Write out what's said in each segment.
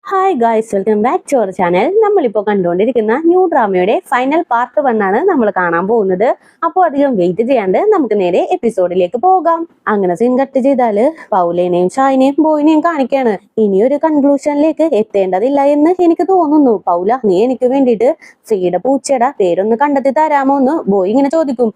Hi guys, welcome back to our channel. നമ്മളിപ്പോൾ കണ്ടുകൊണ്ടിരിക്കുന്ന new ഡ്രാമയുടെ final part 1 ആണ് നമ്മൾ കാണാൻ പോകുന്നത്. അപ്പോൾ അധികം വെയിറ്റ് ചെയ്യാണ്ട് നമുക്ക് നേരെ എപ്പിസോഡിലേക്ക് പോകാം. അങ്ങനെ സീൻ കട്ട് ചെയ്താല് പൗലേനെയും ഷായിനെയും ബോയിനെയും കാണിക്കാണ്. ഇനിയൊരു കൺക്ലൂഷനിലേക്ക് എത്തേണ്ടതില്ല എന്ന് എനിക്ക് തോന്നുന്നു. പൗല, നീ എനിക്ക് വേണ്ടിയിട്ട് ഫ്രീയുടെ പൂച്ചയുടെ പേരൊന്ന് കണ്ടെത്തി തരാമോ എന്ന് ബോയ് ഇങ്ങനെ ചോദിക്കും.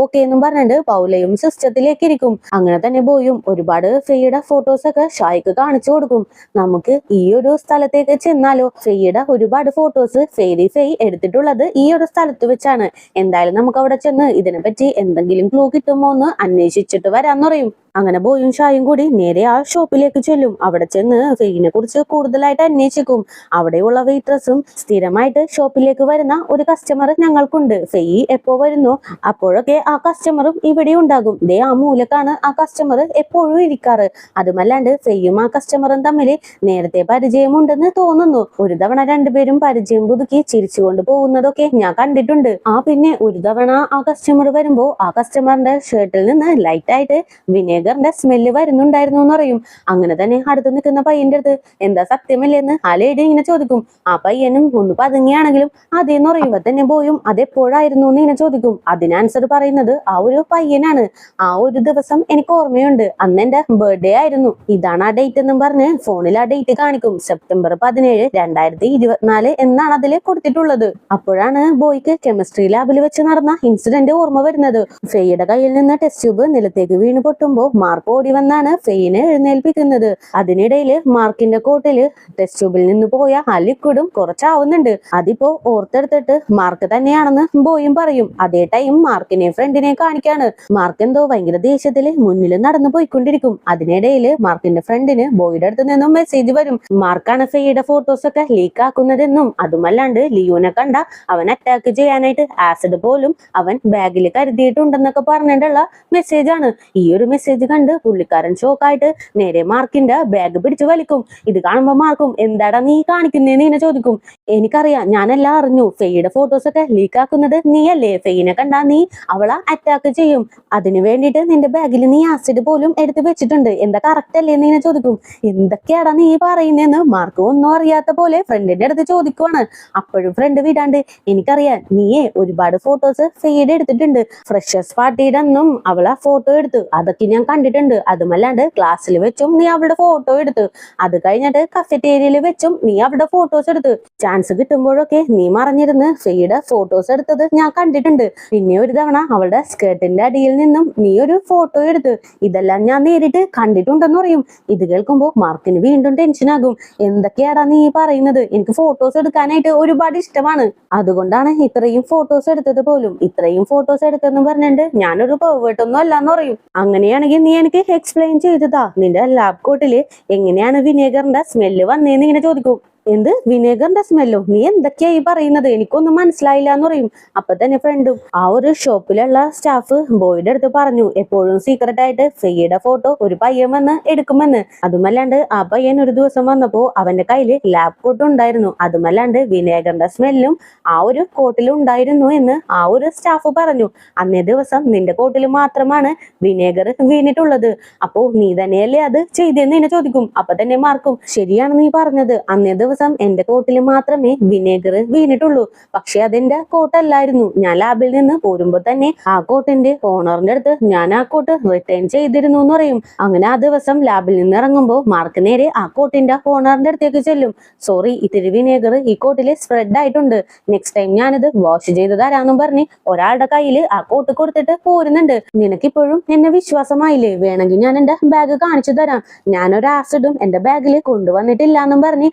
ഓക്കെ എന്നും പറഞ്ഞിട്ട് പൗലയും സിസ്റ്റത്തിലേക്ക് ഇരിക്കും. അങ്ങനെ തന്നെ ബോയും ഒരുപാട് ഫ്രീയുടെ ഫോട്ടോസ് ഒക്കെ ഷായിക്ക് കാണിച്ചു കൊടുക്കും. നമുക്ക് ഈ ഒരു സ്ഥലത്തേക്ക് ചെന്നാലോ? ഫെയ്യുടെ ഒരുപാട് ഫോട്ടോസ് ഫെയ് എടുത്തിട്ടുള്ളത് ഈ ഒരു സ്ഥലത്ത് വെച്ചാണ്. എന്തായാലും നമുക്ക് അവിടെ ചെന്ന് ഇതിനെപ്പറ്റി എന്തെങ്കിലും ക്ലൂ കിട്ടുമോ എന്ന് അന്വേഷിച്ചിട്ട് വരാന്ന് പറയും. അങ്ങനെ ബോയും ഷായും കൂടി നേരെ ആ ഷോപ്പിലേക്ക് ചെല്ലും. അവിടെ ചെന്ന് ഫെയിനെ കുറിച്ച് കൂടുതലായിട്ട് അന്വേഷിക്കും. അവിടെയുള്ള വെയിട്രസും സ്ഥിരമായിട്ട് ഷോപ്പിലേക്ക് വരുന്ന ഒരു കസ്റ്റമർ ഞങ്ങൾക്കുണ്ട്. ഫെയ് എപ്പോ വരുന്നു അപ്പോഴൊക്കെ ആ കസ്റ്റമറും ഇവിടെ ഉണ്ടാകും. ദേ ആ മൂലക്കാണ് ആ കസ്റ്റമർ എപ്പോഴും ഇരിക്കാറ്. അതുമല്ലാണ്ട് ഫെയ്യും ആ കസ്റ്റമറും തമ്മിൽ നേരത്തെ പരിചയമുണ്ടെന്ന് തോന്നുന്നു. ഒരു തവണ രണ്ടുപേരും പരിചയം പുതുക്കി ചിരിച്ചുകൊണ്ട് പോകുന്നതൊക്കെ ഞാൻ കണ്ടിട്ടുണ്ട്. പിന്നെ ഒരു തവണ ആ കസ്റ്റമർ വരുമ്പോ ആ കസ്റ്റമറിന്റെ ഷർട്ടിൽ നിന്ന് ലൈറ്റ് ആയിട്ട് വിനേഗറിന്റെ സ്മെല്ല് വരുന്നുണ്ടായിരുന്നു എന്ന് പറയും. അങ്ങനെ തന്നെ അടുത്ത് നിൽക്കുന്ന പയ്യന്റെ അടുത്ത് എന്താ സത്യമല്ലേന്ന് ആ ലേഡി ഇങ്ങനെ ചോദിക്കും. ആ പയ്യനും ഒന്ന് പതുങ്ങിയാണെങ്കിലും അതേന്ന് പറയുമ്പോ തന്നെ പോയും അതെപ്പോഴായിരുന്നു എന്ന് ഇങ്ങനെ ചോദിക്കും. അതിന് ആൻസർ പറയുന്നത് ആ ഒരു പയ്യനാണ്. ആ ഒരു ദിവസം എനിക്ക് ഓർമ്മയുണ്ട്, അന്ന് എന്റെ ബർത്ത്ഡേ ആയിരുന്നു. ഇതാണ് ആ ഡേറ്റ് എന്നും പറഞ്ഞ് ഫോണിൽ ആ ഡേറ്റ് കാണിക്കും. സെപ്റ്റംബർ 17, 2024 എന്നാണ് അതിൽ കൊടുത്തിട്ടുള്ളത്. അപ്പോഴാണ് ബോയ്ക്ക് കെമിസ്ട്രി ലാബിൽ വെച്ച് നടന്ന ഇൻസിഡന്റ് ഓർമ്മ വരുന്നത്. ഫെയ്യുടെ കയ്യിൽ നിന്ന് ടെസ്റ്റ് ട്യൂബ് നിലത്തേക്ക് വീണ് പൊട്ടുമ്പോ മാർക്ക് ഓടി വന്നാണ് ഫെയിനെ എഴുന്നേൽപ്പിക്കുന്നത്. അതിനിടയില് മാർക്കിന്റെ കോട്ടില് ടെസ്റ്റ് ട്യൂബിൽ നിന്ന് പോയ ആ ലിക്വിഡും കുറച്ചാവുന്നുണ്ട്. അതിപ്പോ ഓർത്തെടുത്തിട്ട് മാർക്ക് തന്നെയാണെന്ന് ബോയും പറയും. അതേ ടൈം മാർക്കിനെ ഫ്രണ്ടിനെ കാണിക്കാണ്. മാർക്ക് എന്തോ ഭയങ്കര ദേഷ്യത്തില് മുന്നിൽ നടന്നു പോയിക്കൊണ്ടിരിക്കും. അതിനിടയില് മാർക്കിന്റെ ഫ്രണ്ടിന് ബോയുടെ അടുത്ത് നിന്നും മെസ്സേജ് വരും. മാർക്കാണ് ഫെയ്യുടെ ഫോട്ടോസ് ഒക്കെ ലീക്ക് ആക്കുന്നതെന്നും അതുമല്ലാണ്ട് ലിയോനെ കണ്ട അവൻ അറ്റാക്ക് ചെയ്യാനായിട്ട് ആസിഡ് പോലും അവൻ ബാഗിൽ കരുതിയിട്ടുണ്ടെന്നൊക്കെ പറഞ്ഞിട്ടുള്ള മെസ്സേജ് ആണ്. ഈ ഒരു മെസ്സേജ് കണ്ട് പുള്ളിക്കാരൻ ഷോക്കായിട്ട് നേരെ മാർക്കിന്റെ ബാഗ് പിടിച്ചു വലിക്കും. ഇത് കാണുമ്പോ മാർക്കും എന്താടാ നീ കാണിക്കുന്നേന്ന് ഇങ്ങനെ ചോദിക്കും. എനിക്കറിയാം, ഞാനെല്ലാം അറിഞ്ഞു. ഫെയ്യുടെ ഫോട്ടോസ് ഒക്കെ ലീക്ക് ആക്കുന്നത് നീയല്ലേ? ഫെയ്നെ കണ്ടാ നീ അവളെ അറ്റാക്ക് ചെയ്യും. അതിനു വേണ്ടിയിട്ട് നിന്റെ ബാഗിൽ നീ ആസിഡ് പോലും എടുത്ത് വെച്ചിട്ടുണ്ട്. എന്താ കറക്റ്റ് അല്ലേ എന്ന് ഇങ്ങനെ ചോദിക്കും. എന്തൊക്കെയാടാ നീ പറയുന്നതെന്ന് മാർക്ക് ഒന്നും അറിയാത്ത പോലെ ഫ്രണ്ടിന്റെ അടുത്ത് ചോദിക്കുവാണ്. അപ്പോഴും ഫ്രണ്ട് വിടാണ്ട് എനിക്കറിയാം, നീയെ ഒരുപാട് ഫോട്ടോസ് ഫെയ്ഡ് എടുത്തിട്ടുണ്ട്. ഫ്രഷേഴ്സ് പാർട്ടിയുടെ അന്നും അവളെ ഫോട്ടോ എടുത്തു, അതൊക്കെ ഞാൻ കണ്ടിട്ടുണ്ട്. അതുമല്ലാണ്ട് ക്ലാസ്സിൽ വെച്ചും നീ അവളുടെ ഫോട്ടോ എടുത്തു. അത് കഴിഞ്ഞിട്ട് കഫറ്റേരിയയിൽ വെച്ചും നീ അവളുടെ ഫോട്ടോസ് എടുത്തു. ചാൻസ് കിട്ടുമ്പോഴൊക്കെ നീ മറിഞ്ഞിരുന്ന് ഫെയ്യുടെ ഫോട്ടോസ് എടുത്തത് ഞാൻ കണ്ടിട്ടുണ്ട്. പിന്നെ ഒരു തവണ അവളുടെ സ്കേർട്ടിന്റെ അടിയിൽ നിന്നും നീ ഒരു ഫോട്ടോ എടുത്തു. ഇതെല്ലാം ഞാൻ നേരിട്ട് കണ്ടിട്ടുണ്ടെന്ന് പറയും. ഇത് കേൾക്കുമ്പോ മാർക്കിന് വീണ്ടും ടെൻഷനാകും. എന്തൊക്കെയാടാ നീ പറയുന്നത്? എനിക്ക് ഫോട്ടോസ് എടുക്കാനായിട്ട് ഒരുപാട് ഇഷ്ടമാണ്, അതുകൊണ്ടാണ് ഇത്രയും ഫോട്ടോസ് എടുത്തത് പോലും. ഇത്രയും ഫോട്ടോസ് എടുത്തെന്ന് പറഞ്ഞിട്ട് ഞാനൊരു പെർവേർട്ടൊന്നും അല്ലാന്ന് പറയും. അങ്ങനെയാണെങ്കിൽ നീ എനിക്ക് എക്സ്പ്ലെയിൻ ചെയ്തതാ, നിന്റെ ലാബ് കോട്ടില് എങ്ങനെയാണ് വിനേഗറിന്റെ സ്മെല്ല് വന്നേന്ന് ഇങ്ങനെ ചോദിക്കും. എന്ത് വിനേഗറിന്റെ സ്മെല്ലോ? നീ എന്തൊക്കെയായി പറയുന്നത്? എനിക്കൊന്നും മനസ്സിലായില്ല എന്ന് പറയും. അപ്പൊ തന്നെ ഫ്രണ്ടും ആ ഒരു ഷോപ്പിലുള്ള സ്റ്റാഫ് ബോയുടെ അടുത്ത് പറഞ്ഞു, എപ്പോഴും സീക്രട്ട് ആയിട്ട് ഫെയ്യുടെ ഫോട്ടോ ഒരു പയ്യൻ വന്ന് എടുക്കുമെന്ന്. അതുമല്ലാണ്ട് ആ പയ്യൻ ഒരു ദിവസം വന്നപ്പോ അവന്റെ കയ്യില് ലാബ് കോട്ട് ഉണ്ടായിരുന്നു. അതുമല്ലാണ്ട് വിനേഗറിന്റെ സ്മെല്ലും ആ ഒരു കോട്ടിൽ ഉണ്ടായിരുന്നു എന്ന് ആ ഒരു സ്റ്റാഫ് പറഞ്ഞു. അന്നേ ദിവസം നിന്റെ കോട്ടിൽ മാത്രമാണ് വിനേഗർ വീണിട്ടുള്ളത്. അപ്പോ നീ തന്നെയല്ലേ അത് ചെയ്തെന്ന് എന്നെ ചോദിക്കും. അപ്പൊ തന്നെ മാർക്കും ശരിയാണ് നീ പറഞ്ഞത്, അന്നേ ദിവസം എന്റെ കോട്ടിൽ മാത്രമേ വിനേഗർ വീണിട്ടുള്ളൂ. പക്ഷെ അതെന്റെ കോട്ടല്ലായിരുന്നു. ഞാൻ ലാബിൽ നിന്ന് പോരുമ്പോ തന്നെ ആ കോട്ടിന്റെ ഓണറിന്റെ അടുത്ത് ഞാൻ ആ കോട്ട് റിട്ടേൺ ചെയ്തിരുന്നു എന്ന് പറയും. അങ്ങനെ ആ ദിവസം ലാബിൽ നിന്ന് ഇറങ്ങുമ്പോ മാർക്ക് നേരെ ആ കോട്ടിന്റെ ഓണറിന്റെ അടുത്തേക്ക് ചെല്ലും. സോറി, ഇത്തിരി വിനേഗർ ഈ കോട്ടില് സ്പ്രെഡ് ആയിട്ടുണ്ട്. നെക്സ്റ്റ് ടൈം ഞാനിത് വാഷ് ചെയ്ത് തരാന്നും പറഞ്ഞ് ഒരാളുടെ കയ്യിൽ ആ കോട്ട് കൊടുത്തിട്ട് പോരുന്നുണ്ട്. നിനക്കിപ്പോഴും എന്നെ വിശ്വാസമായില്ലേ? വേണമെങ്കിൽ ഞാൻ എന്റെ ബാഗ് കാണിച്ചു തരാം. ഞാനൊരു ആസിഡും എന്റെ ബാഗിൽ കൊണ്ടുവന്നിട്ടില്ല എന്നും പറഞ്ഞ്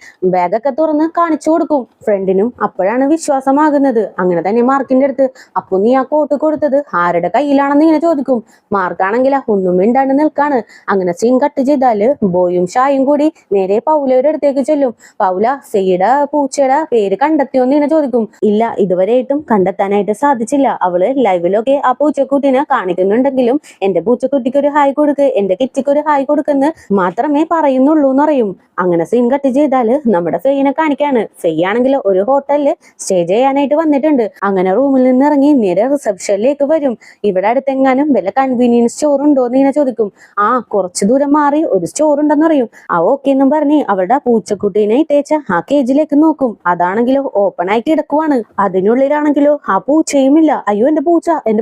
ബാഗൊക്കെ തുറന്ന് കാണിച്ചു കൊടുക്കും. ഫ്രണ്ടിനും അപ്പോഴാണ് വിശ്വാസമാകുന്നത്. അങ്ങനെ തന്നെ മാർക്കിന്റെ അടുത്ത് അപ്പൊ നീ ആ കോട്ട് കൊടുത്തത് ആരുടെ കയ്യിലാണെന്ന് ഇങ്ങനെ ചോദിക്കും. മാർക്കാണെങ്കിൽ ഒന്നും മിണ്ടാണ്ട് നിൽക്കാണ്. അങ്ങനെ സീൻ കട്ട് ചെയ്താല് ബോയും ഷായും കൂടി നേരെ പൗലയുടെ അടുത്തേക്ക് ചെല്ലും. പൗല, ഫെയ്യുടെ പൂച്ചയുടെ പേര് കണ്ടെത്തിയോന്ന് ഇങ്ങനെ ചോദിക്കും. ഇല്ല, ഇതുവരെയായിട്ടും കണ്ടെത്താനായിട്ട് സാധിച്ചില്ല. അവള് ലൈവിലൊക്കെ ആ പൂച്ചക്കുട്ടിനെ കാണിക്കുന്നുണ്ടെങ്കിലും എന്റെ പൂച്ചക്കുട്ടിക്ക് ഒരു ഹായ് കൊടുക്ക്, എന്റെ കിറ്റിക്ക് ഒരു ഹായ് കൊടുക്കെന്ന് മാത്രമേ പറയുന്നുള്ളൂ എന്ന് പറയും. അങ്ങനെ സീൻ കട്ട് ചെയ്താല് നമ്മുടെ ഫെയിനെ കാണിക്കാണ്. ഫെയ് ആണെങ്കിൽ ഒരു ഹോട്ടലില് സ്റ്റേ ചെയ്യാനായിട്ട് വന്നിട്ടുണ്ട്. അങ്ങനെ റൂമിൽ നിന്ന് ഇറങ്ങി നേരെ റിസപ്ഷനിലേക്ക് വരും. ഇവിടെ അടുത്തെങ്ങാനും വല്ല കൺവീനിയൻസ് സ്റ്റോർ ഉണ്ടോ എന്ന് ഇങ്ങനെ ചോദിക്കും. കുറച്ചു ദൂരം മാറി ഒരു സ്റ്റോർ ഉണ്ടെന്ന് പറയും. ഓക്കെ എന്നും പറഞ്ഞ് അവളുടെ പൂച്ചക്കുട്ടീനെ ഇട്ടേച്ച ആ കേജിലേക്ക് നോക്കും. അതാണെങ്കിലോ ഓപ്പൺ ആയി കിടക്കുവാണ്. അതിനുള്ളിലാണെങ്കിലോ ആ പൂച്ചയുമില്ല. അയ്യോ എന്റെ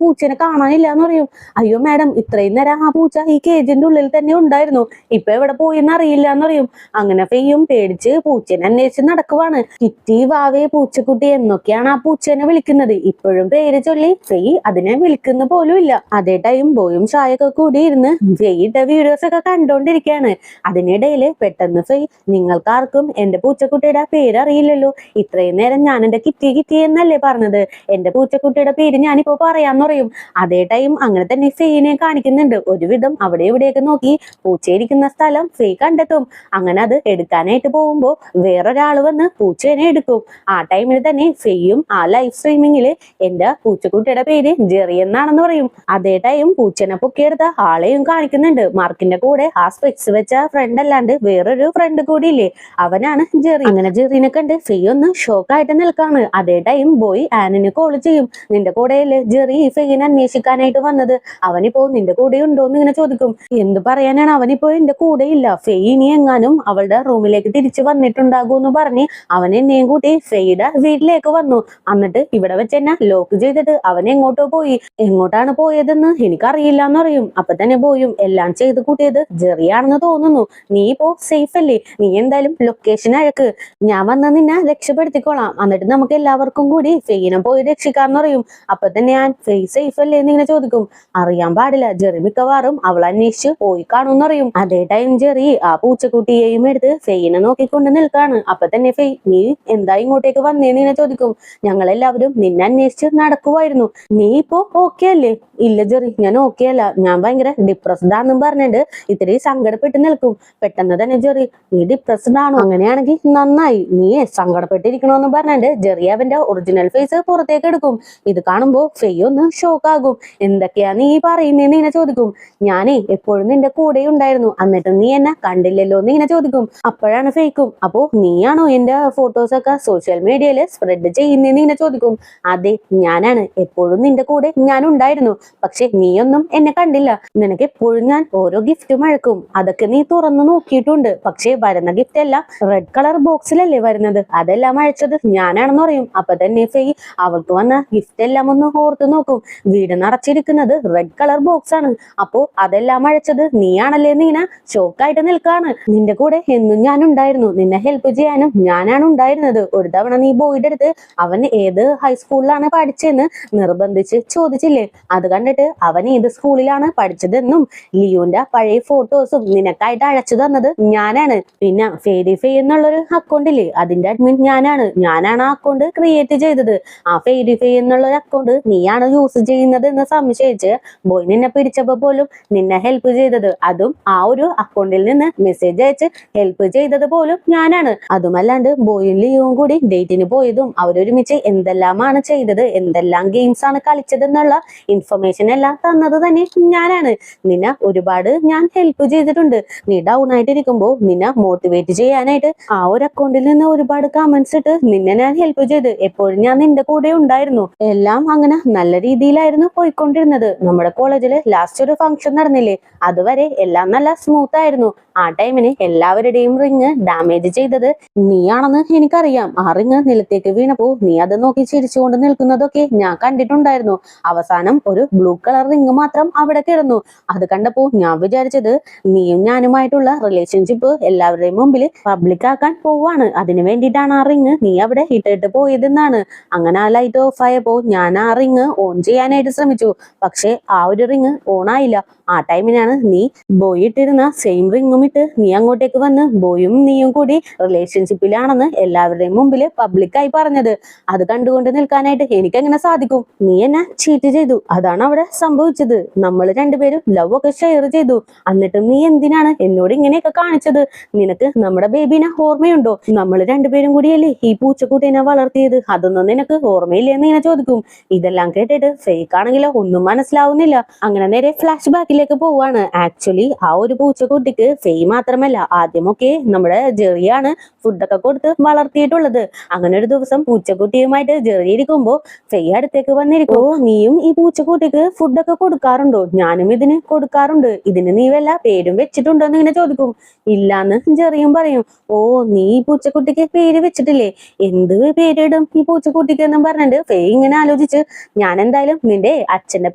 പൂച്ചേനെ കാണാനില്ല എന്ന് പറയും. അയ്യോ മാഡം, ഇത്രയും നേരം ആ പൂച്ച ഈ കേജിന്റെ ഉള്ളിൽ തന്നെ ഉണ്ടായിരുന്നു, ഇപ്പൊ എവിടെ പോയെന്ന് അറിയില്ല എന്ന് പറയും. അങ്ങനെ ഫെയ്യും പേടിച്ച് പൂച്ചേനെ അന്വേഷിച്ച് നടക്കുവാണ്. കിറ്റി, വാവേ, പൂച്ചക്കുട്ടി എന്നൊക്കെയാണ് ആ പൂച്ചേനെ വിളിക്കുന്നത്. ഇപ്പോഴും പേര് ചൊല്ലി ഫെയ് അതിനെ വിളിക്കുന്ന പോലും ഇല്ല. അതേ ടൈം ബോയും ഷായൊക്കെ കൂടി ഇരുന്ന് ഫെയ്യുടെ വീഡിയോസ് ഒക്കെ കണ്ടോണ്ടിരിക്കുകയാണ്. അതിനിടയിൽ പെട്ടെന്ന് ഫെയ്, നിങ്ങൾക്കാർക്കും എന്റെ പൂച്ചക്കുട്ടിയുടെ പേര് അറിയില്ലല്ലോ, ഇത്രയും നേരം ഞാൻ എന്റെ കിറ്റി എന്നല്ലേ പറഞ്ഞത്, എന്റെ പൂച്ചക്കുട്ടിയുടെ പേര് ഞാനിപ്പോ പറയാന്ന് പറയും. അതേ ടൈം അങ്ങനെ തന്നെ ഫെയിനെ കാണിക്കുന്നുണ്ട്. ഒരുവിധം അവിടെ ഇവിടെയൊക്കെ നോക്കി പൂച്ചയിരിക്കുന്ന സ്ഥലം ഫെയ് കണ്ടെത്തും. അങ്ങനെ അത് എടുക്കാനായിട്ട് പോകുമ്പോ വേറൊരാള് വന്ന് പൂച്ചേനെ എടുക്കും. ആ ടൈമിൽ തന്നെ ഫെയ്യും ആ ലൈവ് സ്ട്രീമിങ്ങില് എന്റെ പൂച്ചക്കുട്ടിയുടെ പേര് ജെറി എന്നാണെന്ന് പറയും. അതേ ടൈം പൂച്ചനെ പൊക്കിയെടുത്ത ആളെയും കാണിക്കുന്നുണ്ട്. മാർക്കിന്റെ കൂടെ ആ സ്പെക്സ് വെച്ച ഫ്രണ്ട് അല്ലാണ്ട് വേറൊരു ഫ്രണ്ട് കൂടി ഇല്ലേ, അവനാണ് ജെറി. അങ്ങനെ ജെറിനെ കണ്ട് ഫെയ് ഒന്ന് ഷോക്കായിട്ട് നിൽക്കാണ്. അതേ ടൈം ബോയ് ആനിന് കോൾ ചെയ്യും. നിന്റെ കൂടെയല്ലേ ജെറി ഫെയ്യിനെ അന്വേഷിക്കാനായിട്ട് വന്നത്, അവനിപ്പോ നിന്റെ കൂടെ ഉണ്ടോന്ന് ഇങ്ങനെ ചോദിക്കും. എന്ത് പറയാനാണ്, അവനിപ്പോ എന്റെ കൂടെ ഇല്ല, ഫെയ് ഇനി എങ്ങാനും അവളുടെ റൂമിലേക്ക് തിരിച്ചു വന്നിട്ടുണ്ടാകൂന്ന് പറഞ്ഞ് അവൻ എന്നെയും കൂട്ടി ഫെയ്യുടെ വീട്ടിലേക്ക് വന്നു. എന്നിട്ട് ഇവിടെ വെച്ച് എന്നെ ലോക്ക് ചെയ്തിട്ട് അവൻ എങ്ങോട്ടോ പോയി. എങ്ങോട്ടാണ് പോയതെന്ന് എനിക്കറിയില്ല എന്ന് പറയും. അപ്പൊ തന്നെ ബോയും, എല്ലാം ചെയ്ത് കൂട്ടിയത് ജെറിയാണെന്ന് തോന്നുന്നു, നീ ഇപ്പോ സേഫ് അല്ലേ, നീ എന്തായാലും ലൊക്കേഷൻ അയക്ക്, ഞാൻ വന്ന് നിന്നെ രക്ഷപ്പെടുത്തിക്കോളാം, എന്നിട്ട് നമുക്ക് എല്ലാവർക്കും കൂടി ഫെയ്യിനെ പോയി രക്ഷിക്കാന്ന് പറയും. അപ്പൊ തന്നെ ഞാൻ ഫെയ് സേഫ് അല്ലേ എന്ന് ഇങ്ങനെ ചോദിക്കും. അറിയാൻ പാടില്ല, ജെറി മിക്കവാറും അവൾ അന്വേഷിച്ച് പോയി കാണുമെന്ന് പറയും. അതേ ടൈം ജെറി ആ പൂച്ചക്കുട്ടിയെയും എടുത്ത് ഫെയ്യിനെ നോക്കിക്കൊണ്ട് നിൽക്കാണ്. അപ്പൊ തന്നെ ഫെയ്, നീ എന്താ ഇങ്ങോട്ടേക്ക് വന്നേന്ന് ഇങ്ങനെ ചോദിക്കും. ഞങ്ങളെല്ലാവരും നിന്നെ അന്വേഷിച്ച് നടക്കുവായിരുന്നു, നീ ഇപ്പോ ഓക്കെ അല്ലേ? ഇല്ല ജെറി, ഞാൻ ഓക്കെ അല്ല, ഞാൻ ഭയങ്കര ഡിപ്രസ്ഡ് ആണെന്നും പറഞ്ഞിട്ട് ഇത്തിരി സങ്കടപ്പെട്ട് നിൽക്കും. പെട്ടെന്ന് തന്നെ ജെറി, നീ ഡിപ്രസ്ഡ് ആണോ? അങ്ങനെയാണെങ്കിൽ നന്നായി, നീ സങ്കടപ്പെട്ടിരിക്കണോന്ന് പറഞ്ഞിട്ട് ജെറി അവന്റെ ഒറിജിനൽ ഫേസ് പുറത്തേക്ക് എടുക്കും. ഇത് കാണുമ്പോ ഫെയ് ഒന്ന് ഷോക്ക് ആകും. എന്തൊക്കെയാ നീ പറയുന്നേന്ന് ഇങ്ങനെ ചോദിക്കും. ഞാനേ എപ്പോഴും നിന്റെ കൂടെ ഉണ്ടായിരുന്നു, എന്നിട്ട് നീ എന്നെ കണ്ടില്ലല്ലോ എന്ന് ഇങ്ങനെ ചോദിക്കും. അപ്പോഴാണ് ഫെയ്ക്കും, അപ്പോ നീയാണോ എന്റെ ഫോട്ടോസ് ഒക്കെ സോഷ്യൽ മീഡിയയില് സ്പ്രെഡ് ചെയ്യുന്നേന്ന് ഇങ്ങനെ ചോദിക്കും. അതെ, ഞാനാണ്, എപ്പോഴും നിന്റെ കൂടെ ഞാൻ ഉണ്ടായിരുന്നു, പക്ഷെ നീയൊന്നും എന്നെ കണ്ടില്ല. നിനക്ക് എപ്പോഴും ഞാൻ ഓരോ ഗിഫ്റ്റും അയക്കും, അതൊക്കെ നീ തുറന്നു നോക്കിയിട്ടുണ്ട്, പക്ഷെ വരുന്ന ഗിഫ്റ്റ് എല്ലാം റെഡ് കളർ ബോക്സിലല്ലേ വരുന്നത്, അതെല്ലാം അയച്ചത് ഞാനാണെന്ന് പറയും. അപ്പൊ തന്നെ ഫെയ് അവൾക്ക് വന്ന ഗിഫ്റ്റ് എല്ലാം ഒന്ന് ഓർത്ത് നോക്കും. വീട് നിറച്ചിരിക്കുന്നത് റെഡ് കളർ ബോക്സ് ആണ്, അപ്പോ അതെല്ലാം അയച്ചത് നീയാണല്ലേ എന്ന് ഇങ്ങനെ ഷോക്കായിട്ട് നിൽക്കാണ്. നിന്റെ കൂടെ എന്നും ഞാൻ ഉണ്ടായിരുന്നു, നിന്നെ ഹെൽപ്പ് ചെയ്യാനും ഞാനാണ് ഉണ്ടായിരുന്നത്. ഒരു തവണ നീ ബോയുടെ അടുത്ത് അവൻ ഏത് ഹൈസ്കൂളിലാണ് പഠിച്ചെന്ന് നിർബന്ധിച്ച് ചോദിച്ചില്ലേ, അത് കണ്ടിട്ട് അവൻ ഏത് സ്കൂളിലാണ് പഠിച്ചതെന്നും ലിയോന്റെ പഴയ ഫോട്ടോസും നിനക്കായിട്ട് അയച്ചു തന്നത് ഞാനാണ്. പിന്നെ ഫെയ്ഡി ഫെയ് എന്നുള്ളൊരു അക്കൗണ്ട് ഇല്ലേ, അതിന്റെ അഡ്മിൻ ഞാനാണ് ആ അക്കൗണ്ട് ക്രിയേറ്റ് ചെയ്തത്. ആ ഫെയ്ഡി ഫെയ് എന്നുള്ളൊരു അക്കൗണ്ട് നീയാണ് യൂസ് ചെയ്യുന്നത് എന്ന് സംശയിച്ച് ബോയ് നിന്നെ പിടിച്ചപ്പോ പോലും നിന്നെ ഹെൽപ്പ് ചെയ്തത്, അതും ആ ഒരു അക്കൗണ്ടിൽ നിന്ന് മെസ്സേജ് അയച്ച് ഹെൽപ്പ് ചെയ്തത് പോലും ഞാനാണ്. അതുമല്ലാണ്ട് ബോയും ലിയോയും കൂടി ഡേറ്റിന് പോയതും അവരൊരുമിച്ച് എന്തെല്ലാമാണ് ചെയ്തത്, എന്തെല്ലാം ഗെയിംസ് ആണ് കളിച്ചത് എന്നുള്ള ഇൻഫർമേഷൻ എല്ലാം തന്നത് തന്നെ ഞാനാണ്. നിന്നെ ഒരുപാട് ഞാൻ ഹെൽപ്പ് ചെയ്തിട്ടുണ്ട്. നീ ഡൗൺ ആയിട്ടിരിക്കുമ്പോ നിന്നെ മോട്ടിവേറ്റ് ചെയ്യാനായിട്ട് ആ ഒരു അക്കൗണ്ടിൽ നിന്ന് ഒരുപാട് കമന്റ്സ് ഇട്ട് നിന്നെ ഞാൻ ഹെൽപ്പ് ചെയ്ത് എപ്പോഴും ഞാൻ നിന്റെ കൂടെ ഉണ്ടായിരുന്നു. എല്ലാം അങ്ങനെ നല്ല രീതിയിലായിരുന്നു പോയിക്കൊണ്ടിരുന്നത്. നമ്മുടെ കോളേജില് ലാസ്റ്റ് ഒരു ഫംഗ്ഷൻ നടന്നില്ലേ, അതുവരെ എല്ലാം നല്ല സ്മൂത്ത് ആയിരുന്നു. ആ ടൈമിന് എല്ലാവരുടെയും റിങ് ഡാമേജ് ചെയ്തത് നീയാണെന്ന് എനിക്കറിയാം. ആ റിങ് നിലത്തേക്ക് വീണപ്പോ നീ അത് നോക്കി ചിരിച്ചുകൊണ്ട് നിൽക്കുന്നതൊക്കെ ഞാൻ കണ്ടിട്ടുണ്ടായിരുന്നു. അവസാനം ഒരു ബ്ലൂ കളർ റിങ് മാത്രം അവിടെ കിടന്നു. അത് കണ്ടപ്പോ ഞാൻ വിചാരിച്ചത് നീയും ഞാനുമായിട്ടുള്ള റിലേഷൻഷിപ്പ് എല്ലാവരുടെയും മുമ്പിൽ പബ്ലിക് ആക്കാൻ പോവാണ്, അതിനു വേണ്ടിയിട്ടാണ് ആ റിങ് നീ അവിടെ ഇട്ടിട്ട് പോയതെന്നാണ്. അങ്ങനെ ആ ലൈറ്റ് ഓഫ് ആയപ്പോ ഞാൻ ആ റിങ് ഓൺ ചെയ്യാനായിട്ട് ശ്രമിച്ചു, പക്ഷെ ആ ഒരു റിങ് ഓൺ ആയില്ല. ആ ടൈമിനാണ് നീ ബോയ് ഇട്ടിരുന്ന സെയിം റിങ്ങും ഇട്ട് നീ അങ്ങോട്ടേക്ക് വന്ന് ബോയും നീയും കൂടി റിലേഷൻഷിപ്പിലാണെന്ന് എല്ലാവരുടെയും മുമ്പിൽ പബ്ലിക്കായി പറഞ്ഞത്. അത് കണ്ടുകൊണ്ട് നിൽക്കാനായിട്ട് എനിക്ക് എങ്ങനെ സാധിക്കും? നീ എന്നെ ചീറ്റ് ചെയ്തു, അതാണ് അവിടെ സംഭവിച്ചത്. നമ്മൾ രണ്ടുപേരും ലവ് ഒക്കെ ഷെയർ ചെയ്തു, എന്നിട്ടും നീ എന്തിനാണ് എന്നോട് ഇങ്ങനെയൊക്കെ കാണിച്ചത്? നിനക്ക് നമ്മുടെ ബേബിനെ ഓർമ്മയുണ്ടോ? നമ്മൾ രണ്ടുപേരും കൂടിയല്ലേ ഈ പൂച്ചക്കുട്ടീനെ വളർത്തിയത്, അതൊന്നും നിനക്ക് ഓർമ്മയില്ലേ എന്ന് ഇങ്ങനെ ചോദിക്കും. ഇതെല്ലാം കേട്ടിട്ട് ഫേക്ക് ആണെങ്കിലോ ഒന്നും മനസ്സിലാവുന്നില്ല. അങ്ങനെ നേരെ ഫ്ലാഷ് ബാക്കിലേക്ക് പോവാണ്. ആക്ച്വലി ആ ഒരു പൂച്ചക്കുട്ടിക്ക് ഫെയ് മാത്രമല്ല, ആദ്യമൊക്കെ നമ്മുടെ ജെറിയാണ് ഫുഡൊക്കെ കൊടുത്ത് വളർത്തിയിട്ടുള്ളത്. അങ്ങനെ ഒരു ദിവസം പൂച്ചക്കുട്ടിയുമായിട്ട് ജെറി ഇരിക്കുമ്പോ ഫെയ് അടുത്തേക്ക് വന്നിരിക്കും. ഓ, നീയും ഈ പൂച്ചക്കുട്ടിക്ക് ഫുഡൊക്കെ കൊടുക്കാറുണ്ടോ? ഞാനും ഇതിന് കൊടുക്കാറുണ്ട്. ഇതിന് നീ വല്ല പേരും വെച്ചിട്ടുണ്ടോ എന്ന് ഇങ്ങനെ ചോദിക്കും. ഇല്ലാന്ന് ജെറിയും പറയും. ഓ, നീ ഈ പൂച്ചക്കുട്ടിക്ക് പേര് വെച്ചിട്ടില്ലേ? എന്ത് പേരിടും ഈ പൂച്ചക്കുട്ടിക്ക് എന്നും പറഞ്ഞിട്ട് ഫെയ് ഇങ്ങനെ ആലോചിച്ച്, ഞാൻ എന്തായാലും നിന്റെ അച്ഛന്റെ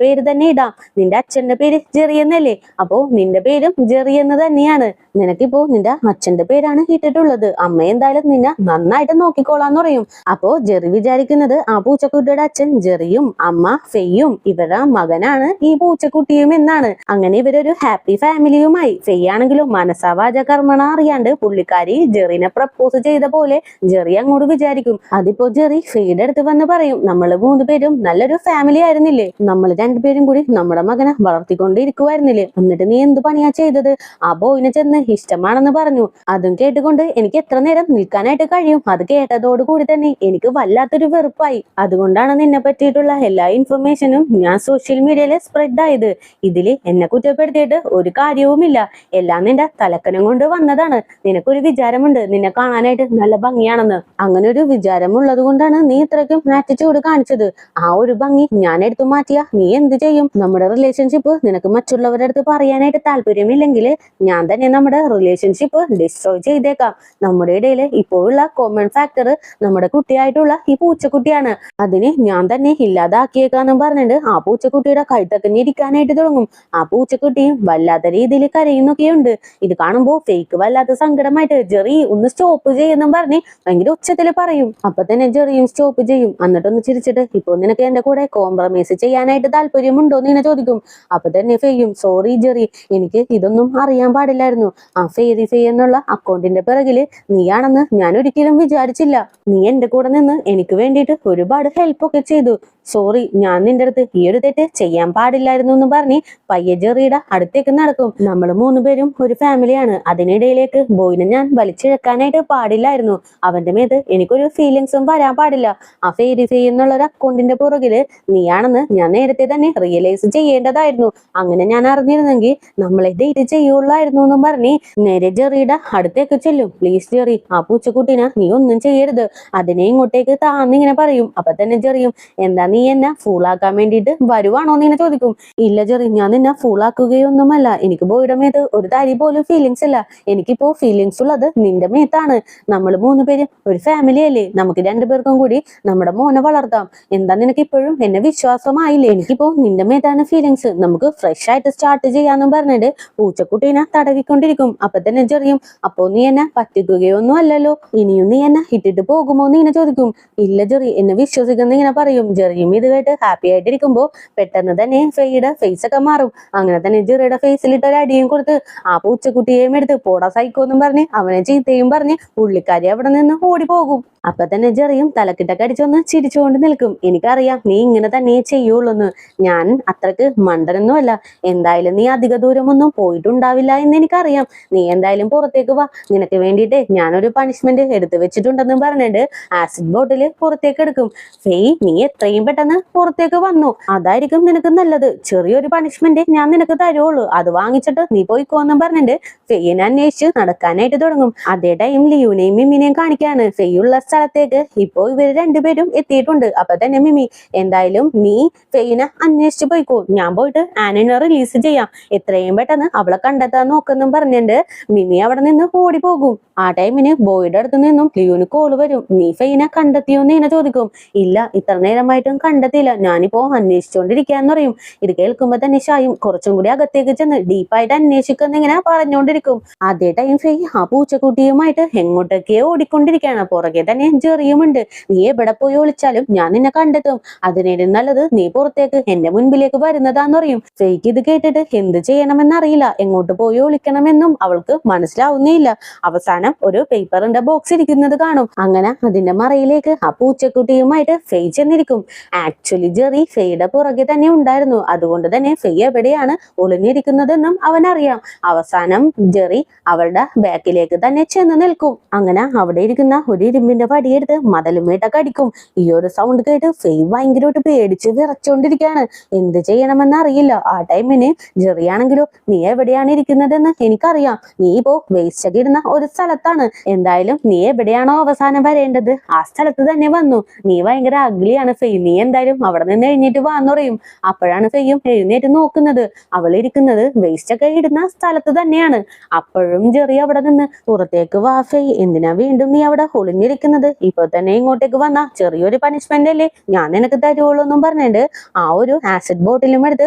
പേര് തന്നെ ഇടാം. നിന്റെ അച്ഛന്റെ പേര് ജെറി എന്നല്ലേ? അപ്പോ നിന്റെ പേരും ജെറി എന്ന് തന്നെയാണ്. നിനക്കിപ്പോ നിന്റെ അച്ഛന്റെ പേരാണ് ഇട്ടിട്ടുള്ളത്. അമ്മ എന്തായാലും നിന്നെ നന്നായിട്ട് നോക്കിക്കോളാന്ന് പറയും. അപ്പോ ജെറി വിചാരിക്കുന്നത് ആ പൂച്ചക്കുട്ടിയുടെ അച്ഛൻ ജെറിയും അമ്മ ഫെയ്യും ഇവരുടെ മകനാണ് ഈ പൂച്ചക്കുട്ടിയും എന്നാണ്. അങ്ങനെ ഇവരൊരു ഹാപ്പി ഫാമിലിയുമായി. ഫെയ് ആണെങ്കിലും മനസാവാച കർമ്മണ അറിയാണ്ട് പുള്ളിക്കാരി ജെറിനെ പ്രപ്പോസ് ചെയ്ത പോലെ ജെറി അങ്ങോട്ട് വിചാരിക്കും. അതിപ്പോ ജെറി ഫെയ്യുടെ അടുത്ത് വന്ന് പറയും, നമ്മള് 3 പേരും നല്ലൊരു ഫാമിലി ആയിരുന്നില്ലേ? നമ്മൾ 2 പേരും കൂടി നമ്മുടെ മകനെ വളർത്തിക്കൊണ്ടിരിക്കുവായിരുന്നില്ലേ? എന്നിട്ട് നീ എന്ത് പണിയാ ചെയ്തത്? ആ ബോയിനെ ചെന്ന് ഇഷ്ടമാണെന്ന് പറഞ്ഞു. അതും കേട്ടുകൊണ്ട് എനിക്ക് എത്ര നേരം നിൽക്കാനായിട്ട് കഴിയും? അത് കേട്ടതോടുകൂടി തന്നെ എനിക്ക് വല്ലാത്തൊരു വെറുപ്പായി. അതുകൊണ്ടാണ് നിന്നെ പറ്റിയിട്ടുള്ള എല്ലാ ഇൻഫർമേഷനും ഞാൻ സോഷ്യൽ മീഡിയയിൽ സ്പ്രെഡ് ആയത്. ഇതില് എന്നെ കുറ്റപ്പെടുത്തിയിട്ട് ഒരു കാര്യവുമില്ല. എല്ലാം നിന്റെ തലക്കനം കൊണ്ട് വന്നതാണ്. നിനക്കൊരു വിചാരമുണ്ട് നിന്നെ കാണാനായിട്ട് നല്ല ഭംഗിയാണെന്ന്. അങ്ങനെ ഒരു വിചാരമുള്ളത് കൊണ്ടാണ് നീ ഇത്രയ്ക്കും ആറ്റിറ്റ്യൂഡ് കാണിച്ചത്. ആ ഒരു ഭംഗി ഞാൻ എടുത്തു മാറ്റിയ നീ എന്ത് ചെയ്യും? നമ്മുടെ റിലേഷൻഷിപ്പ് നിനക്ക് മറ്റുള്ളവരുടെ അടുത്ത് പറയാനായിട്ട് താല്പര്യമില്ലെങ്കിൽ ഞാൻ തന്നെ നമ്മുടെ റിലേഷൻഷിപ്പ് ഡിസ്ട്രോയ് ചെയ്തേക്കാം. നമ്മുടെ ഇടയിൽ ഇപ്പോഴുള്ള കോമൺ ഫാക്ടർ നമ്മുടെ കുട്ടിയായിട്ടുള്ള ഈ പൂച്ചക്കുട്ടിയാണ്. അതിനെ ഞാൻ തന്നെ ഇല്ലാതാക്കിയേക്കാന്നും പറഞ്ഞിട്ട് ആ പൂച്ചക്കുട്ടിയുടെ കഴുത്തക്കഞ്ഞിരിക്കാനായിട്ട് തുടങ്ങും. ആ പൂച്ചക്കുട്ടിയും വല്ലാത്ത രീതിയിൽ കരയുന്നൊക്കെയുണ്ട്. ഇത് കാണുമ്പോ ഫേക്ക് വല്ലാത്ത സങ്കടമായിട്ട് ജെറി ഒന്ന് സ്റ്റോപ്പ് ചെയ്യുന്നും പറഞ്ഞ് ഭയങ്കര ഉച്ചത്തിൽ പറയും. അപ്പൊ തന്നെ ജെറിയും സ്റ്റോപ്പ് ചെയ്യും. എന്നിട്ടൊന്ന് ചിരിച്ചിട്ട്, ഇപ്പൊ നിനക്ക് എന്റെ കൂടെ കോംപ്രമൈസ് ചെയ്യാനായിട്ട് താല്പര്യമുണ്ടോ എന്ന് ഇങ്ങനെ ചോദിക്കും. അപ്പൊ തന്നെ ഫെയ്യും, സോറി ജെറി, എനിക്ക് ഇതൊന്നും അറിയാൻ പാടില്ലായിരുന്നു. ആ ഫെയറി ഫെയ് എന്നുള്ള അക്കൗണ്ടിന്റെ പിറകില് നീയാണെന്ന് ഞാൻ ഒരിക്കലും വിചാരിച്ചില്ല. നീ എന്റെ കൂടെ നിന്ന് എനിക്ക് വേണ്ടിയിട്ട് ഒരുപാട് ഹെൽപ്പ് ഒക്കെ ചെയ്തു. സോറി, ഞാൻ നിന്റെ അടുത്ത് ഈ ഒരു തെറ്റ് ചെയ്യാൻ പാടില്ലായിരുന്നു എന്ന് പറഞ്ഞ് പയ്യെ ജെറിയുടെ അടുത്തേക്ക് നടക്കും. നമ്മൾ 3 പേരും ഒരു ഫാമിലിയാണ്. അതിനിടയിലേക്ക് ബോയിനെ ഞാൻ വലിച്ചിഴക്കാനായിട്ട് പാടില്ലായിരുന്നു. അവന്റെ മേത്ത് എനിക്കൊരു ഫീലിങ്സും വരാൻ പാടില്ല. ആ ഫെയറി ഫെയ് എന്നുള്ള ഒരു അക്കൗണ്ടിന്റെ പുറകില് നീയാണെന്ന് ഞാൻ നേരത്തെ തന്നെ റിയലൈസ് ചെയ്യേണ്ടതായിരുന്നു. അങ്ങനെ ഞാൻ അറിഞ്ഞിരുന്നെങ്കിൽ നമ്മളെ ഡേറ്റ് ചെയ്യുള്ളായിരുന്നു എന്നും പറഞ്ഞ് നേരെ ജെറിയുടെ അടുത്തേക്ക് ചെല്ലും. പ്ലീസ് ജെറി, ആ പൂച്ചക്കുട്ടിനെ നീ ഒന്നും ചെയ്യരുത്. അതിനെ ഇങ്ങോട്ടേക്ക് താന്നിങ്ങനെ പറയും. അപ്പൊ തന്നെ ജെറിയും, എന്താ നീ എന്നെ ഫൂളാക്കാൻ വേണ്ടിയിട്ട് വരുവാണോ എന്ന് ഇങ്ങനെ ചോദിക്കും. ഇല്ല ജെറി, ഞാൻ നിന്നെ ഫൂളാക്കുകയൊന്നുമല്ല. എനിക്ക് ബോയുടെ മേത്ത് ഒരു തരി പോലും ഫീലിങ്സ് ഇല്ല. എനിക്കിപ്പോ ഫീലിങ്സ് ഉള്ളത് നിന്റെ മേത്താണ്. നമ്മൾ 3 പേരും ഒരു ഫാമിലി അല്ലേ? നമുക്ക് 2 പേർക്കും കൂടി നമ്മുടെ മോനെ വളർത്താം. എന്താ നിനക്ക് ഇപ്പോഴും എന്നെ വിശ്വാസമായില്ലേ? എനിക്കിപ്പോ നിന്റെ മേത്താണ് ഫീലിങ്സ്. നമുക്ക് ഫ്രഷ് ആയിട്ട് സ്റ്റാർട്ട് ചെയ്യാന്നും പറഞ്ഞിട്ട് പൂച്ചക്കുട്ടീനെ തടവിക്കൊണ്ടിരിക്കും. അപ്പൊ തന്നെ ജെറിയും, അപ്പോ നീ എന്നെ പറ്റിക്കുകയൊന്നും അല്ലല്ലോ? ഇനിയും നീ എന്നെ ഇട്ടിട്ട് പോകുമോ എന്ന് ഇങ്ങനെ ചോദിക്കും. ഇല്ല ജെറി, എന്നെ വിശ്വസിക്കുന്ന ഇങ്ങനെ പറയും. ജെറിയും ഇത് കേട്ട് ഹാപ്പി ആയിട്ടിരിക്കുമ്പോ പെട്ടെന്ന് തന്നെ ഫെയ്യുടെ ഫേസ് ഒക്കെ മാറും. അങ്ങനെ തന്നെ ജെറിയുടെ ഫേസിലിട്ട് ഒരു അടിയും കൊടുത്ത് ആ പൂച്ചക്കുട്ടിയെയും എടുത്ത് പോടാ സൈക്കോ എന്നും പറഞ്ഞ് അവനെ ചീത്തയും പറഞ്ഞ് പുള്ളിക്കാരി അവിടെ നിന്ന് ഓടിപ്പോകും. അപ്പൊ തന്നെ ജെറിയും തലക്കിട്ടൊക്കെ അടിച്ചൊന്ന് ചിരിച്ചുകൊണ്ട് നിൽക്കും. എനിക്കറിയാം നീ ഇങ്ങനെ തന്നെ ചെയ്യുള്ളൂന്ന്. ഞാൻ അത്രക്ക് മണ്ടനൊന്നുമല്ല. എന്തായാലും നീ അധിക ദൂരമൊന്നും പോയിട്ടുണ്ടാവില്ല എന്ന് എനിക്കറിയാം. നീ എന്തായാലും പുറത്തേക്ക് വാ. നിനക്ക് വേണ്ടിയിട്ട് ഞാനൊരു പണിഷ്മെന്റ് എടുത്തു വെച്ചിട്ടുണ്ടെന്ന് പറഞ്ഞിട്ട് ആസിഡ് ബോട്ടിൽ പുറത്തേക്ക് എടുക്കും. ഫെയ്, നീ എത്രയും പെട്ടെന്ന് പുറത്തേക്ക് വന്നു. അതായിരിക്കും നിനക്ക് നല്ലത്. ചെറിയൊരു പണിഷ്മെന്റ് ഞാൻ നിനക്ക് തരുള്ളൂ. അത് വാങ്ങിച്ചിട്ട് നീ പോയിക്കോന്നും പറഞ്ഞിട്ട് ഫെയ്യിനെ അന്വേഷിച്ച് നടക്കാനായിട്ട് തുടങ്ങും. അതേ ടൈം ലിയുനെയും മിമിനെയും കാണിക്കാണ്. ഫെയ്യുള്ള സ്ഥലത്തേക്ക് ഇപ്പോ ഇവര് 2 പേരും എത്തിയിട്ടുണ്ട്. അപ്പൊ തന്നെ മിമി, എന്തായാലും നീ ഫെയ്യിനെ അന്വേഷിച്ച് പോയിക്കോ. ഞാൻ പോയിട്ട് ആനിനെ റിലീസ് ചെയ്യാം. എത്രയും പെട്ടെന്ന് അവളെ കണ്ടെത്താൻ നോക്കെന്നും പറഞ്ഞിട്ട് മിമി അവിടെ നിന്ന് ഓടിപ്പോകും. ആ ടൈമിന് ബോയുടെ അടുത്ത് നിന്നും ലിയുന് കോള് വരും. നീ ഫെയ്യിനെ കണ്ടെത്തിയോന്ന് ഇങ്ങനെ ചോദിക്കും. ഇല്ല, ഇത്ര നേരമായിട്ടും കണ്ടെത്തിയില്ല. ഞാനിപ്പോ അന്വേഷിച്ചോണ്ടിരിക്കാന്ന് പറയും. ഇത് കേൾക്കുമ്പോ തന്നെ ഷായും കുറച്ചും കൂടി അകത്തേക്ക് ചെന്ന് ഡീപ്പായിട്ട് അന്വേഷിക്കുന്ന ഇങ്ങനെ പറഞ്ഞുകൊണ്ടിരിക്കും. അതേ ടൈം ഫെയ് ആ പൂച്ചക്കുട്ടിയുമായിട്ട് എങ്ങോട്ടൊക്കെയോ ഓടിക്കൊണ്ടിരിക്കുകയാണ്. പുറകെ തന്നെ ജെറിയുമുണ്ട്. നീ എവിടെ പോയി ഒളിച്ചാലും ഞാൻ നിന്നെ കണ്ടെത്തും. അതിനേലും നല്ലത് നീ പുറത്തേക്ക് എന്റെ മുൻപിലേക്ക് വരുന്നതാന്ന് പറയും. ഫെയ്ക്ക് ഇത് കേട്ടിട്ട് എന്ത് ചെയ്യണമെന്നറിയില്ല. എങ്ങോട്ട് പോയി ഒളിക്കണമെന്നും അവൾക്ക് മനസ്സിലാവുന്നേയില്ല. അവസാനം ഒരു പേപ്പറിന്റെ ബോക്സ് ഇരിക്കുന്നത് കാണും. അങ്ങനെ അതിന്റെ മറയിലേക്ക് ആ പൂച്ചക്കുട്ടിയുമായിട്ട് ഫെയ് ചെന്നിരിക്കും. ആക്ച്വലി ജെറി ഫെയ്യുടെ പുറകെ തന്നെ ഉണ്ടായിരുന്നു. അതുകൊണ്ട് തന്നെ ഫെയ് എവിടെയാണ് ഒളിഞ്ഞിരിക്കുന്നതെന്നും അവനറിയാം. അവസാനം ജെറി അവളുടെ ബാക്കിലേക്ക് തന്നെ ചെന്ന് നിൽക്കും. അങ്ങനെ അവിടെ ഇരിക്കുന്ന ഒരു ഇരുമ്പിന്റെ പടിയെടുത്ത് മതലുമേട്ടൊക്കെ അടിക്കും. ഈ ഒരു സൗണ്ട് കേട്ട് ഫെയ് ഭയങ്കരമായിട്ട് പേടിച്ച് വിറച്ചോണ്ടിരിക്കുകയാണ്. എന്ത് ചെയ്യണമെന്ന് അറിയില്ല. ആ ടൈമിന് ജെറിയാണെങ്കിലോ, നീ എവിടെയാണ് ഇരിക്കുന്നതെന്ന് എനിക്കറിയാം. എനിക്കറിയാം. നീ ഇപ്പോ വേസ്റ്റ് ഒക്കെ ഇടുന്ന ഒരു സ്ഥലത്താണ്. എന്തായാലും നീ എവിടെയാണോ അവസാനം വരേണ്ടത് ആ സ്ഥലത്ത് തന്നെ വന്നു. നീ ഭയങ്കര അഗ്ലിയാണ് ഫെയ്. നീ എന്തായാലും അവിടെ നിന്ന് എഴുന്നേറ്റ് വാന്ന് പറയും. അപ്പോഴാണ് ഫെയ്യും എഴുന്നേറ്റ് നോക്കുന്നത്. അവൾ ഇരിക്കുന്നത് വേസ്റ്റ് ഒക്കെ ഇടുന്ന സ്ഥലത്ത് തന്നെയാണ്. അപ്പോഴും ജെറി അവിടെ നിന്ന് പുറത്തേക്ക് വാ ഫെയ്, എന്തിനാ വീണ്ടും നീ അവിടെ ഒളിഞ്ഞിരിക്കുന്നത്? ഇപ്പൊ തന്നെ ഇങ്ങോട്ടേക്ക് വന്നാ ചെറിയൊരു പനിഷ്മെന്റ് അല്ലേ ഞാൻ നിനക്ക് തരുവുള്ളൂ എന്നും പറഞ്ഞിട്ട് ആ ഒരു ആസിഡ് ബോട്ടിലും എടുത്ത്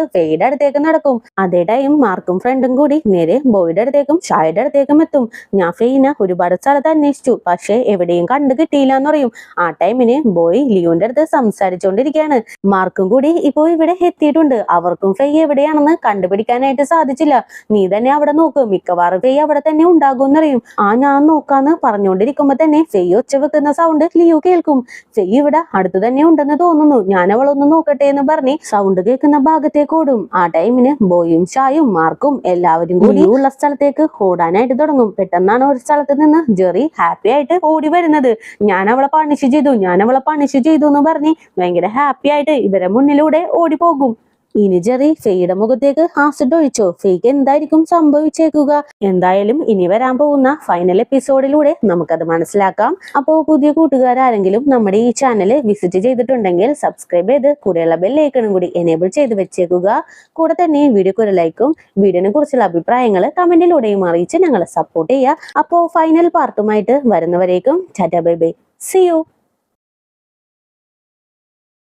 ഫെയ്യുടെ അടുത്തേക്ക് നടക്കും. അതേ ടൈം മാർക്കും ഫ്രണ്ടും കൂടി നേരെ ബോയുടെ അടുത്തേക്കും ഷായുടെ അടുത്തേക്കും എത്തും. ഞാൻ ഫെയ്നെ ഒരുപാട് സ്ഥലത്ത് അന്വേഷിച്ചു, പക്ഷെ എവിടെയും കണ്ടു കിട്ടിയില്ല എന്ന് പറയും. ആ ടൈമിന് ബോയ് ലിയോന്റെ അടുത്ത് സംസാരിച്ചുകൊണ്ടിരിക്കുകയാണ്. മാർക്കും കൂടി ഇപ്പോ ഇവിടെ എത്തിയിട്ടുണ്ട്. അവർക്കും ഫെയ് എവിടെയാണെന്ന് കണ്ടുപിടിക്കാനായിട്ട് സാധിച്ചില്ല. നീ തന്നെ അവിടെ നോക്ക്, മിക്കവാറും ഫെയ് അവിടെ തന്നെ ഉണ്ടാകും എന്നറിയും. ഞാൻ നോക്കാന്ന് പറഞ്ഞുകൊണ്ടിരിക്കുമ്പോ തന്നെ ഫെയ് ഒച്ച വെക്കുന്ന സൗണ്ട് ലിയോ കേൾക്കും. ഫെയ് ഇവിടെ അടുത്ത് തന്നെ ഉണ്ടെന്ന് തോന്നുന്നു, ഞാൻ അവളൊന്ന് നോക്കട്ടെ എന്ന് പറഞ്ഞ് സൗണ്ട് കേൾക്കുന്ന ഭാഗത്തേക്ക് ഓടും. ആ ടൈമിന് ബോയും ഷായും മാർക്കും എല്ലാവരും കൂടി ഉള്ള സ്ഥലത്തേക്ക് ഓടാനായിട്ട് തുടങ്ങും. പെട്ടെന്നാണ് ഒരു സ്ഥലത്ത് നിന്ന് ജെറി ഹാപ്പി ആയിട്ട് ഓടി വരുന്നത്. ഞാൻ അവളെ പണിഷ് ചെയ്തു എന്ന് പറഞ്ഞ് ഭയങ്കര ഹാപ്പി ആയിട്ട് ഇവരെ മുന്നിലൂടെ ഓടി പോകും. ഇനി ജെറി ഫെയ്യുടെ മുഖത്തേക്ക് ആസിഡ് ഒഴിച്ചോ? ഫെയ്ക്ക് എന്തായിരിക്കും സംഭവിച്ചേക്കുക? എന്തായാലും ഇനി വരാൻ പോകുന്ന ഫൈനൽ എപ്പിസോഡിലൂടെ നമുക്കത് മനസ്സിലാക്കാം. അപ്പോൾ പുതിയ കൂട്ടുകാരെങ്കിലും നമ്മുടെ ഈ ചാനൽ വിസിറ്റ് ചെയ്തിട്ടുണ്ടെങ്കിൽ സബ്സ്ക്രൈബ് ചെയ്ത് കൂടെയുള്ള ബെല്ലൈക്കണും കൂടി എനേബിൾ ചെയ്ത് വെച്ചേക്കുക. കൂടെ തന്നെ വീഡിയോക്ക് ഒരു ലൈക്കും വീഡിയോനെ കുറിച്ചുള്ള അഭിപ്രായങ്ങൾ കമന്റിലൂടെയും അറിയിച്ച് ഞങ്ങളെ സപ്പോർട്ട് ചെയ്യുക. അപ്പോൾ ഫൈനൽ പാർട്ടുമായിട്ട് വരുന്നവരേക്കും tata bye bye, see U.